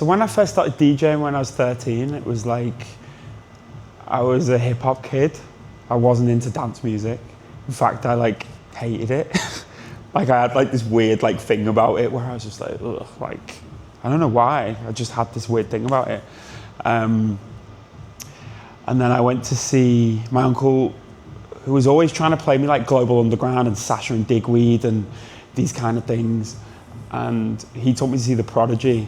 So when I first started DJing when I was 13, it was like, I was a hip hop kid. I wasn't into dance music. In fact, I like hated it. Like I had like this weird like thing about it where I was just like, ugh, like, I don't know why. I just had this weird thing about it. And then I went to see my uncle, who was always trying to play me like Global Underground and Sasha and Digweed and these kind of things. And he took me to see the Prodigy.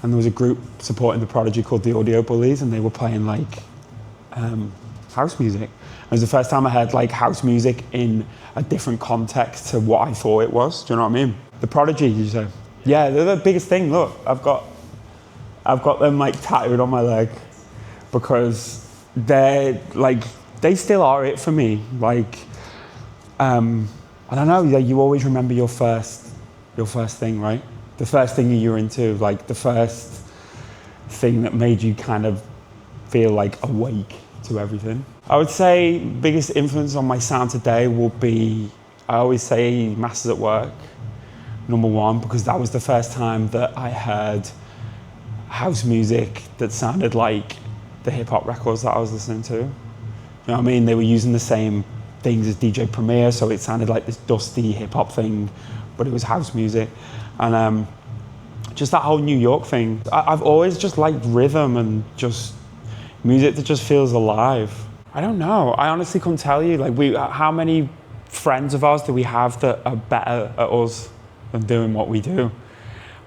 And there was a group supporting the Prodigy called the Audio Bullies, and they were playing like house music. It was the first time I heard like house music in a different context to what I thought it was. Do you know what I mean? The Prodigy, you say? Yeah, they're the biggest thing. Look, I've got them like tattooed on my leg because they're like, they still are it for me. Like, I don't know. You always remember your first thing, right? The first thing you were into, like the first thing that made you kind of feel like awake to everything. I would say biggest influence on my sound today will be, I always say Masters at Work, #1, because that was the first time that I heard house music that sounded like the hip hop records that I was listening to. You know what I mean? They were using the same things as DJ Premier, so it sounded like this dusty hip hop thing, but it was house music. And just that whole New York thing. I've always just liked rhythm and just music that just feels alive. I don't know. I honestly couldn't tell you. Like, how many friends of ours do we have that are better at us than doing what we do,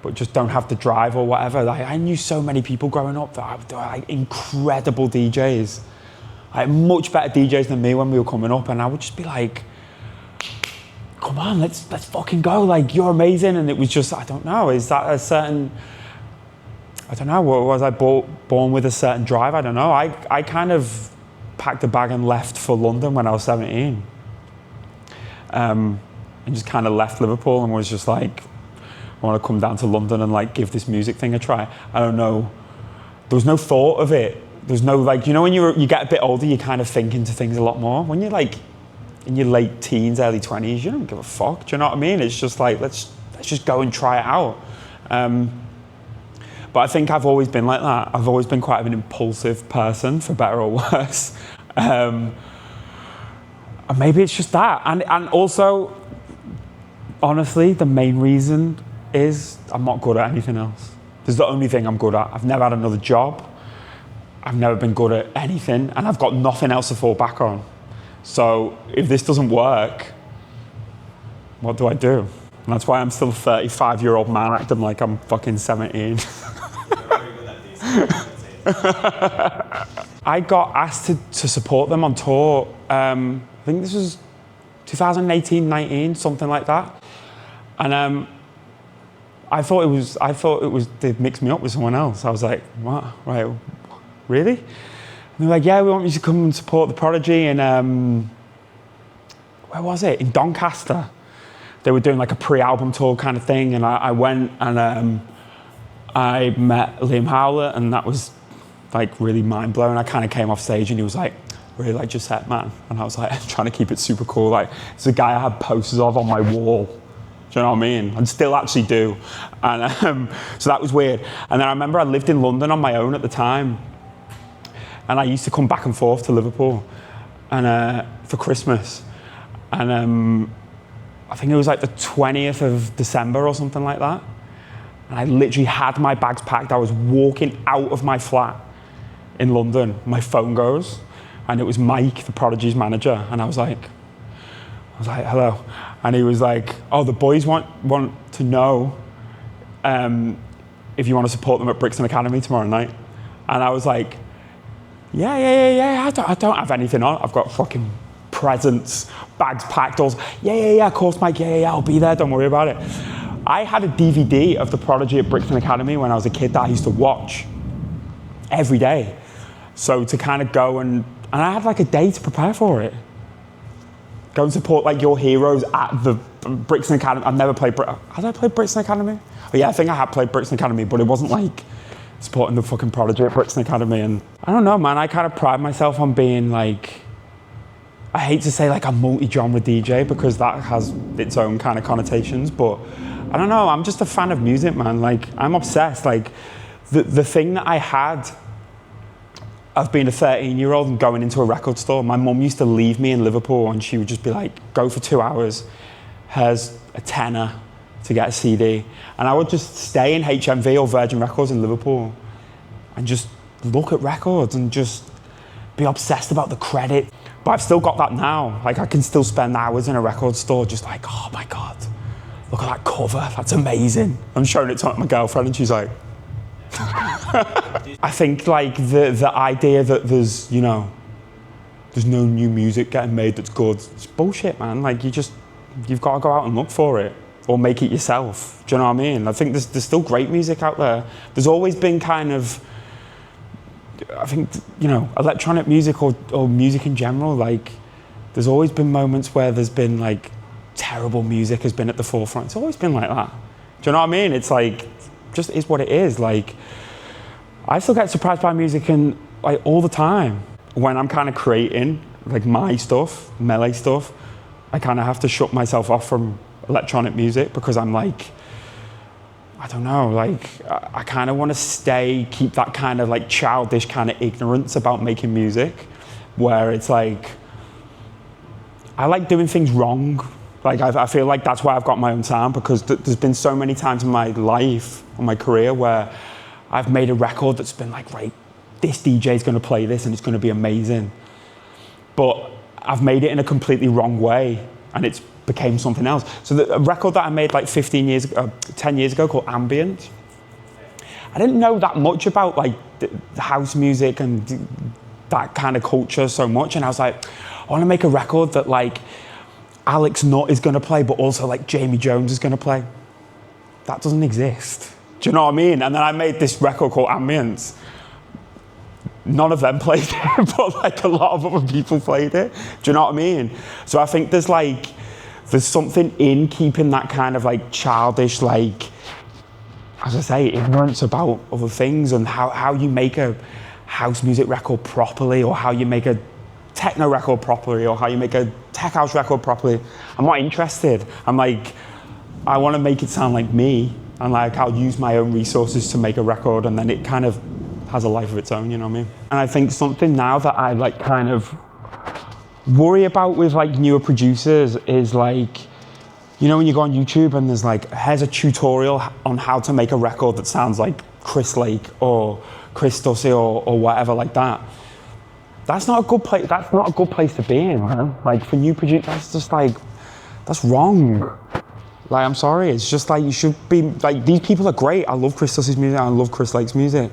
but just don't have the drive or whatever? Like, I knew so many people growing up that were like incredible DJs, like much better DJs than me when we were coming up, and I would just be like, come on, let's fucking go. Like, you're amazing. And it was just, I don't know, is that a certain, I don't know, was I born with a certain drive? I don't know. I kind of packed a bag and left for London when I was 17. And just kind of left Liverpool and was just like, I want to come down to London and like give this music thing a try. I don't know. There was no thought of it. There's no like, you know, when you get a bit older, you kind of think into things a lot more. When you're like in your late teens, early 20s, you don't give a fuck. Do you know what I mean? It's just like, let's just go and try it out. But I think I've always been like that. I've always been quite an impulsive person, for better or worse. And maybe it's just that. And also, honestly, the main reason is I'm not good at anything else. This is the only thing I'm good at. I've never had another job. I've never been good at anything, and I've got nothing else to fall back on. So if this doesn't work, what do I do? And that's why I'm still a 35-year-old man acting like I'm fucking 17. I got asked to support them on tour. I think this was 2018-19, something like that. And I thought it was they'd mixed me up with someone else. I was like, what? Right, really? And they're like, yeah, we want you to come and support the Prodigy in, where was it? In Doncaster. They were doing like a pre-album tour kind of thing, and I went and I met Liam Howlett, and that was like really mind-blowing. I kind of came off stage and he was like, really like your set, man. And I was like, trying to keep it super cool. Like, it's a guy I had posters of on my wall. Do you know what I mean? And still actually do. And so that was weird. And then I remember I lived in London on my own at the time. And I used to come back and forth to Liverpool and for Christmas. And I think it was like the 20th of December or something like that. And I literally had my bags packed. I was walking out of my flat in London. My phone goes, and it was Mike, the Prodigy's manager. And I was like, hello. And he was like, oh, the boys want to know if you want to support them at Brixton Academy tomorrow night. And I was like, yeah. I don't have anything on. I've got fucking presents, bags packed, all. Yeah, of course, Mike. Yeah, I'll be there. Don't worry about it. I had a DVD of the Prodigy at Brixton Academy when I was a kid that I used to watch every day. So to kind of go and I had like a day to prepare for it. Go and support like your heroes at the Brixton Academy. I've never played, had I played Brixton Academy? Oh yeah, I think I had played Brixton Academy, but it wasn't like supporting the fucking Prodigy at Brixton Academy. And I don't know, man, I kind of pride myself on being like, I hate to say like a multi-genre DJ because that has its own kind of connotations, but I don't know, I'm just a fan of music, man. Like, I'm obsessed. Like, the thing that I had of being a 13-year-old and going into a record store, my mum used to leave me in Liverpool and she would just be like, go for 2 hours, here's a tenner to get a CD. And I would just stay in HMV or Virgin Records in Liverpool and just look at records and just be obsessed about the credit. But I've still got that now. Like, I can still spend hours in a record store just like, oh my God, look at that cover, that's amazing. I'm showing it to my girlfriend and she's like, I think like the idea that there's, you know, there's no new music getting made that's good, it's bullshit, man. Like, you've got to go out and look for it or make it yourself. Do you know what I mean? I think there's still great music out there. There's always been kind of, I think, you know, electronic music or music in general, like, there's always been moments where there's been like terrible music has been at the forefront. It's always been like that. Do you know what I mean? It's like, just is what it is. Like, I still get surprised by music and like all the time. When I'm kind of creating like my stuff, Melé stuff, I kind of have to shut myself off from electronic music because I'm like, I don't know, like I kind of want to keep that kind of like childish kind of ignorance about making music, where it's like, I like doing things wrong. Like, I feel like that's why I've got my own sound, because there's been so many times in my life, in my career, where I've made a record that's been like, right, this DJ's gonna play this and it's gonna be amazing. But I've made it in a completely wrong way and it's became something else. So a record that I made like 10 years ago called Ambient, I didn't know that much about like the house music and that kind of culture so much. And I was like, I wanna make a record that like, Alex Nutt is gonna play, but also like Jamie Jones is gonna play. That doesn't exist. Do you know what I mean? And then I made this record called Ambience. None of them played it, but like a lot of other people played it. Do you know what I mean? So I think there's something in keeping that kind of like childish, like, as I say, ignorance about other things and how you make a house music record properly, or how you make a techno record properly, or how you make a tech house record properly. I'm not interested. I'm like, I want to make it sound like me, and like I'll use my own resources to make a record, and then it kind of has a life of its own, you know what I mean? And I think something now that I like kind of worry about with like newer producers is like, you know, when you go on YouTube and there's like, here's a tutorial on how to make a record that sounds like Chris Lake or Chris Dussy or whatever like that. That's not a good place. That's not a good place to be in, man. Like, for new producers, that's just like, that's wrong. Like, I'm sorry. It's just like, you should be like, these people are great. I love Chris Dussy's music. I love Chris Lake's music,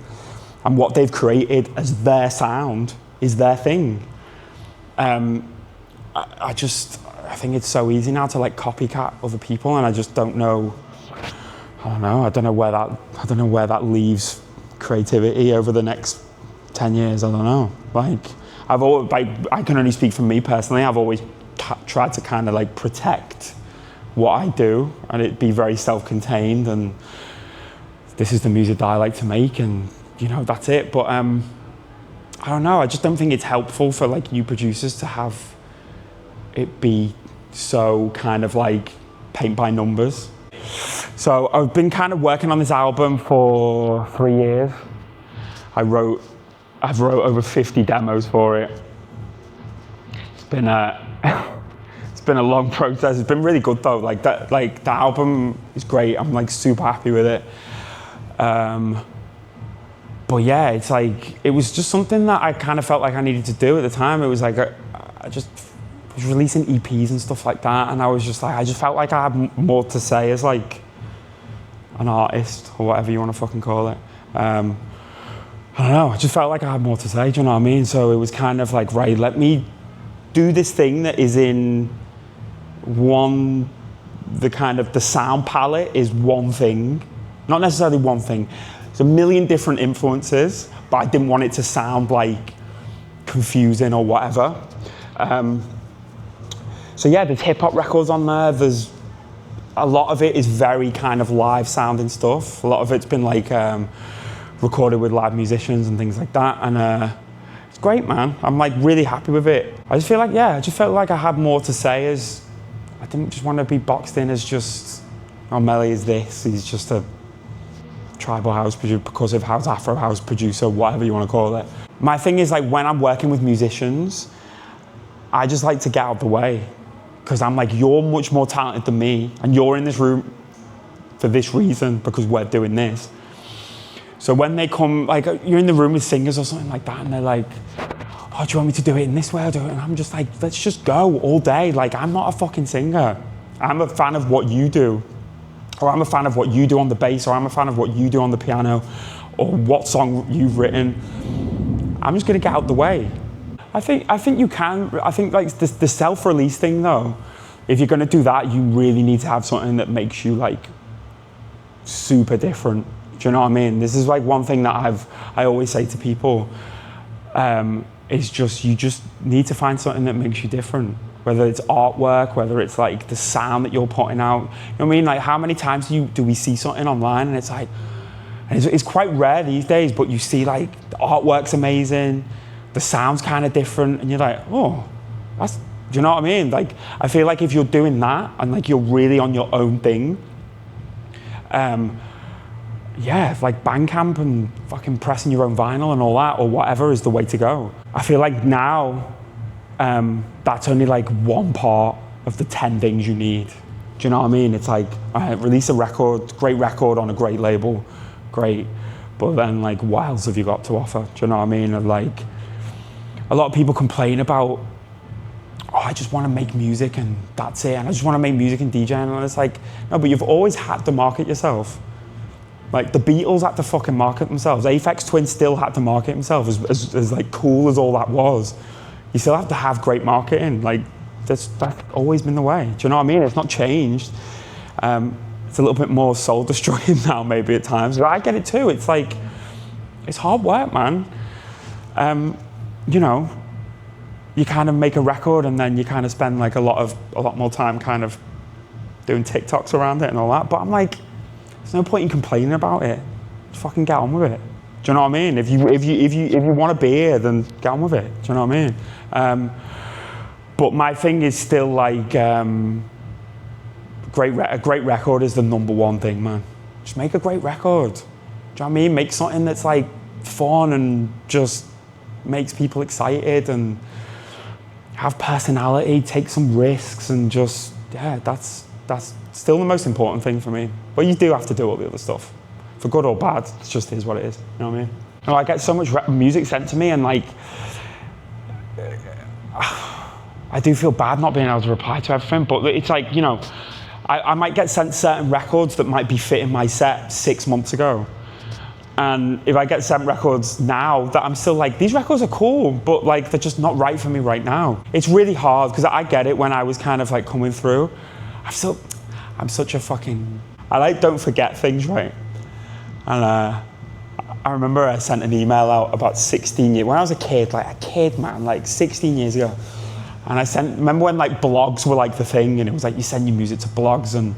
and what they've created as their sound is their thing. I think it's so easy now to like copycat other people, and I just don't know. I don't know where that leaves creativity over the next 10 years. I don't know. Like, I can only speak for me personally. I've always tried to kind of like protect what I do and it be very self-contained, and this is the music that I like to make, and you know, that's it. But I don't know, I just don't think it's helpful for like new producers to have it be so kind of like paint by numbers. So I've been kind of working on this album for 3 years. I've wrote over 50 demos for it. It's been a long process. It's been really good though. Like the album is great. I'm like super happy with it. But yeah, it's like, it was just something that I kind of felt like I needed to do at the time. It was like, I just was releasing EPs and stuff like that. And I was just like, I just felt like I had more to say as like an artist, or whatever you want to fucking call it. I don't know, I just felt like I had more to say, do you know what I mean? So it was kind of like, right, let me do this thing that is in the sound palette is one thing, not necessarily one thing. It's a million different influences, but I didn't want it to sound like confusing or whatever. So yeah, there's hip hop records on there. There's a lot of it is very kind of live sounding stuff. A lot of it's been like recorded with live musicians and things like that, and it's great, man. I'm like really happy with it. I just felt like I had more to say, as I didn't just want to be boxed in as just, oh, Melé is this, he's just a tribal house producer, percussive house, Afro house producer, whatever you want to call it. My thing is like when I'm working with musicians, I just like to get out of the way because I'm like, you're much more talented than me and you're in this room for this reason because we're doing this. So when they come, like you're in the room with singers or something like that and they're like, oh, do you want me to do it in this way or do it? And I'm just like, let's just go all day. Like I'm not a fucking singer. I'm a fan of what you do. Or I'm a fan of what you do on the bass, or I'm a fan of what you do on the piano, or what song you've written. I'm just gonna get out the way. I think you can. I think like the self-release thing though, if you're gonna do that, you really need to have something that makes you like super different. Do you know what I mean? This is like one thing that I always say to people, is just, you just need to find something that makes you different. Whether it's artwork, whether it's like the sound that you're putting out. You know what I mean? Like how many times do we see something online and it's like, and it's quite rare these days, but you see like the artwork's amazing, the sound's kind of different, and you're like, oh, do you know what I mean? Like, I feel like if you're doing that and like you're really on your own thing, yeah, like Bandcamp and fucking pressing your own vinyl and all that or whatever is the way to go. I feel like now, that's only like one part of the 10 things you need. Do you know what I mean? It's like, all right, release a record, great record on a great label, great. But then like, what else have you got to offer? Do you know what I mean? And like, a lot of people complain about, oh, I just want to make music and that's it. And I just want to make music and DJ. And it's like, no, but you've always had to market yourself. Like the Beatles had to fucking market themselves. Aphex Twin still had to market himself as like cool as all that was. You still have to have great marketing. Like that's always been the way. Do you know what I mean? It's not changed. It's a little bit more soul destroying now maybe at times, but I get it too. It's like, it's hard work, man. You know, you kind of make a record and then you kind of spend like a lot more time kind of doing TikToks around it and all that. But I'm like, there's no point in complaining about it. Just fucking get on with it. Do you know what I mean? If you want to be here, then get on with it. Do you know what I mean? But my thing is still like, a great record is the number one thing, man. Just make a great record. Do you know what I mean? Make something that's like fun and just makes people excited and have personality, take some risks and just, yeah, that's still the most important thing for me. But you do have to do all the other stuff. For good or bad, it just is what it is. You know what I mean? You know, I get so much music sent to me and like, I do feel bad not being able to reply to everything, but it's like, you know, I might get sent certain records that might be fitting my set 6 months ago. And if I get sent records now that I'm still like, these records are cool, but like, they're just not right for me right now. It's really hard because I get it when I was kind of like coming through. I'm such a fucking, I like don't forget things, right? And I remember I sent an email out about 16 years, when I was a kid, man, like 16 years ago. And remember when like blogs were like the thing and it was like you send your music to blogs and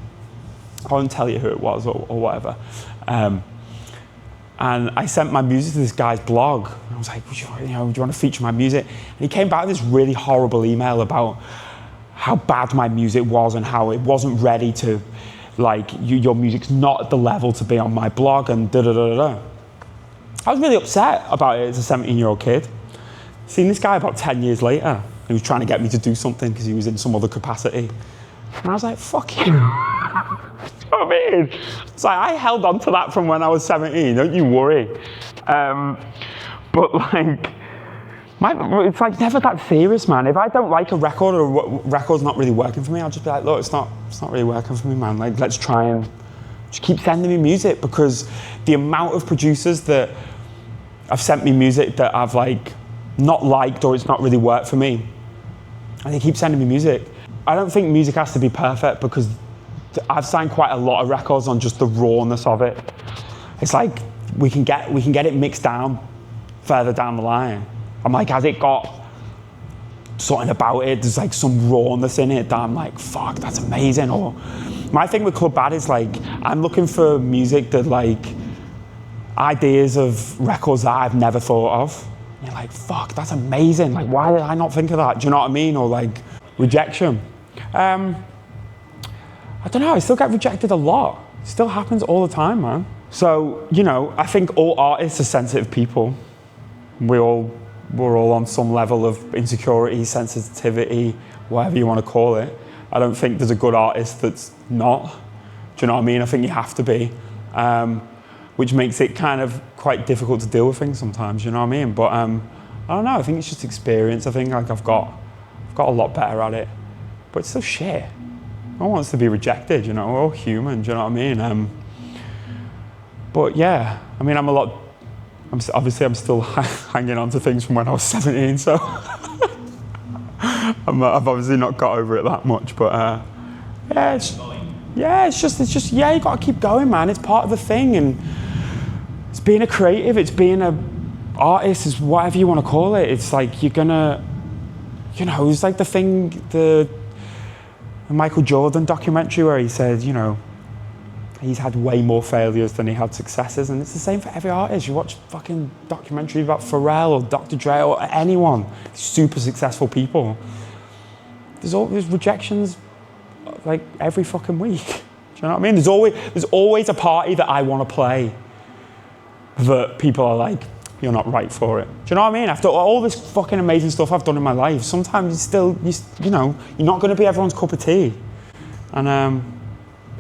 I won't tell you who it was or whatever. And I sent my music to this guy's blog. I was like, do you want to feature my music? And he came back with this really horrible email about how bad my music was and how it wasn't ready to, like, your music's not at the level to be on my blog and da-da-da-da-da. I was really upset about it as a 17-year-old kid. Seen this guy about 10 years later. He was trying to get me to do something because he was in some other capacity. And I was like, fuck you. You know what I mean? It's like, I held on to that from when I was 17, don't you worry. But like, it's like never that serious, man. If I don't like a record or a record's not really working for me, I'll just be like, look, it's not really working for me, man. Like, let's try and just keep sending me music, because the amount of producers that have sent me music that I've like not liked or it's not really worked for me, and they keep sending me music. I don't think music has to be perfect, because I've signed quite a lot of records on just the rawness of it. It's like we can get it mixed down further down the line. I'm like, has it got something about it? There's like some rawness in it that I'm like, fuck, that's amazing. Or my thing with Club Bad is like, I'm looking for music that like, ideas of records that I've never thought of. And you're like, fuck, that's amazing. Like, why did I not think of that? Do you know what I mean? Or like, rejection. I don't know, I still get rejected a lot. It still happens all the time, man. So, you know, I think all artists are sensitive people. We're all on some level of insecurity, sensitivity, whatever you want to call it. I don't think there's a good artist that's not. Do you know what I mean? I think you have to be, which makes it kind of quite difficult to deal with things sometimes. You know what I mean? But I don't know. I think it's just experience. I think like I've got a lot better at it, but it's still shit. No one wants to be rejected. You know, we're all human. Do you know what I mean? But yeah, I mean, I'm still hanging on to things from when I was 17, so I've obviously not got over it that much. But it's just you got to keep going, man. It's part of the thing, and it's being a creative. It's being a artist, is whatever you want to call it. It's like you're gonna, you know, it's like the Michael Jordan documentary where he said, you know, he's had way more failures than he had successes, and it's the same for every artist. You watch fucking documentaries about Pharrell or Dr. Dre or anyone, super successful people. There's rejections like every fucking week. Do you know what I mean? There's always a party that I want to play that people are like, you're not right for it. Do you know what I mean? After all this fucking amazing stuff I've done in my life, sometimes you know, you're not going to be everyone's cup of tea, and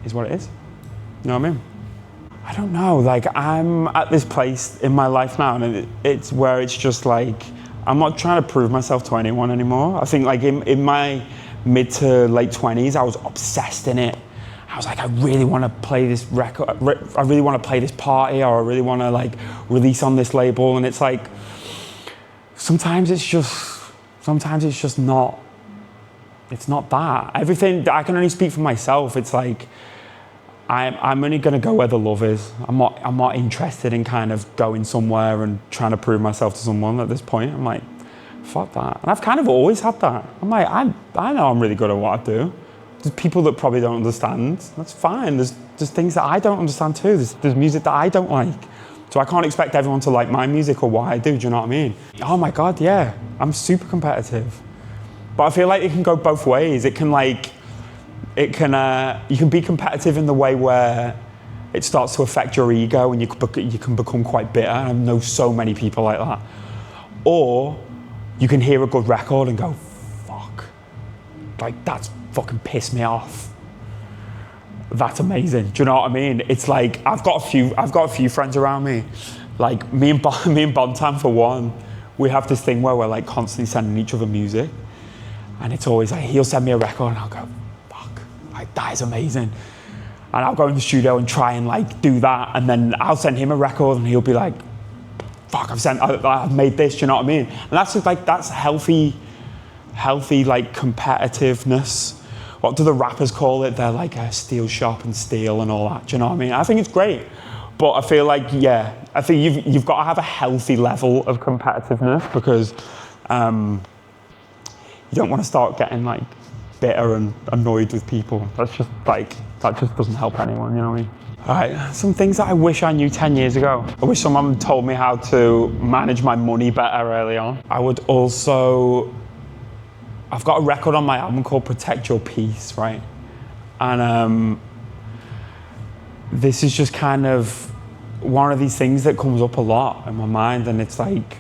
is what it is. You know what I mean? I don't know, like I'm at this place in my life now, and it's where it's just like, I'm not trying to prove myself to anyone anymore. I think like in my mid to late 20s, I was obsessed in it. I was like, I really want to play this record, I really want to play this party, or I really want to like release on this label. And it's like, sometimes it's just not, it's not that. Everything, I can only speak for myself. It's like, I'm only going to go where the love is. I'm not interested in kind of going somewhere and trying to prove myself to someone at this point. I'm like, fuck that. And I've kind of always had that. I'm like, I know I'm really good at what I do. There's people that probably don't understand. That's fine. There's things that I don't understand too. There's music that I don't like. So I can't expect everyone to like my music or what I do. Do you know what I mean? Oh my God, yeah. I'm super competitive. But I feel like it can go both ways. It can like, you can be competitive in the way where it starts to affect your ego and you can become quite bitter. And I know so many people like that. Or you can hear a good record and go, fuck, like that's fucking pissed me off. That's amazing. Do you know what I mean? It's like, I've got a few friends around me. Like me and Bontam for one, we have this thing where we're like constantly sending each other music. And it's always like, he'll send me a record and I'll go, like, that is amazing. And I'll go in the studio and try and like do that. And then I'll send him a record and he'll be like, fuck, I've made this, do you know what I mean? And that's just like, that's healthy like competitiveness. What do the rappers call it? They're like a steel shop and steel and all that, do you know what I mean? I think it's great. But I feel like, yeah, I think you've got to have a healthy level of competitiveness, because you don't want to start getting like bitter and annoyed with people. That just doesn't help anyone, you know what I mean? All right, some things that I wish I knew 10 years ago. I wish someone told me how to manage my money better early on. I've got a record on my album called Protect Your Peace, right? And this is just kind of one of these things that comes up a lot in my mind, and it's like,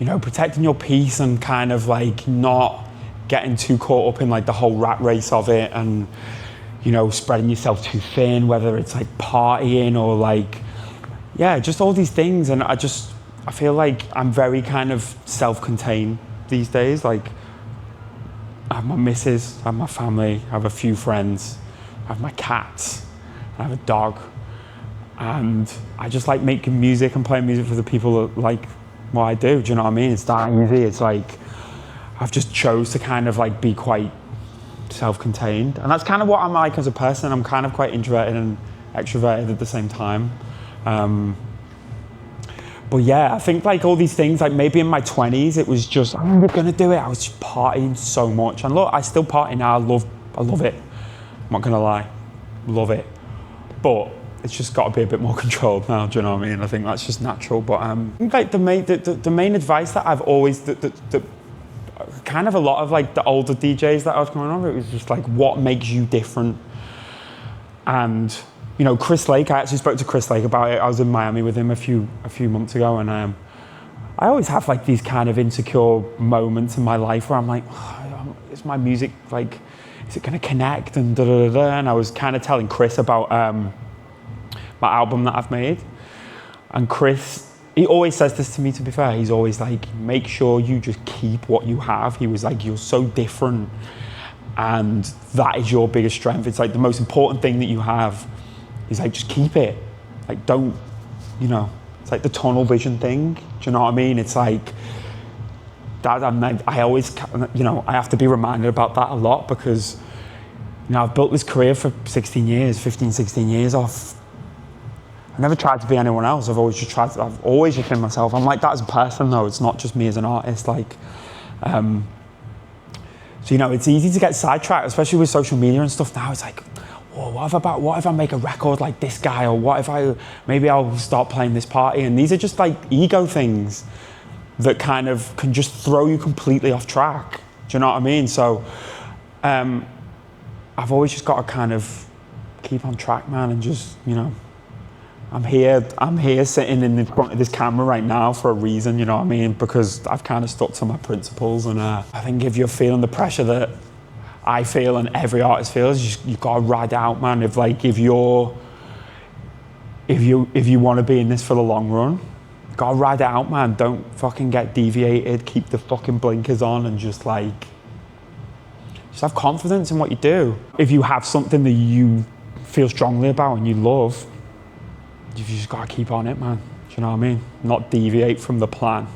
you know, protecting your peace and kind of like not getting too caught up in like the whole rat race of it, and you know, spreading yourself too thin, whether it's like partying or like, yeah, just all these things. And I feel like I'm very kind of self-contained these days. Like, I have my missus, I have my family, I have a few friends, I have my cats, I have a dog, and I just like making music and playing music for the people that like what I do. Do you know what I mean? It's that easy. It's like, I've just chose to kind of like be quite self-contained, and that's kind of what I'm like as a person. I'm kind of quite introverted and extroverted at the same time. But yeah, I think like all these things, like maybe in my 20s, it was just, I'm never gonna do it. I was just partying so much, and look, I still party now. I love it. I'm not gonna lie, love it. But it's just got to be a bit more controlled now. Do you know what I mean? I think that's just natural. But I think like the main advice that I've always kind of a lot of like the older DJs that I was going on, it was just like, what makes you different? And you know, Chris Lake, I actually spoke to Chris Lake about it. I was in Miami with him a few months ago, and I always have like these kind of insecure moments in my life where I'm like, oh, is my music like, is it going to connect, and da da da da. And I was kind of telling Chris about my album that I've made, and Chris, he always says this to me, to be fair. He's always like, make sure you just keep what you have. He was like, you're so different, and that is your biggest strength. It's like the most important thing that you have. He's like, just keep it. Like, don't, you know, it's like the tunnel vision thing. Do you know what I mean? It's like, that, I always, you know, I have to be reminded about that a lot, because, you know, I've built this career for 16 years off. I never tried to be anyone else. I've always just been myself. I'm like that as a person though. It's not just me as an artist. Like, so, you know, it's easy to get sidetracked, especially with social media and stuff now. It's like, oh, what if I make a record like this guy, or maybe I'll start playing this party. And these are just like ego things that kind of can just throw you completely off track. Do you know what I mean? So I've always just got to kind of keep on track, man, and just, you know, I'm here sitting in front of this camera right now for a reason, you know what I mean? Because I've kind of stuck to my principles, and I think if you're feeling the pressure that I feel and every artist feels, you've got to ride it out, man. If you want to be in this for the long run, you've got to ride it out, man. Don't fucking get deviated. Keep the fucking blinkers on, and just have confidence in what you do. If you have something that you feel strongly about and you love, you've just got to keep on it, man. Do you know what I mean? Not deviate from the plan.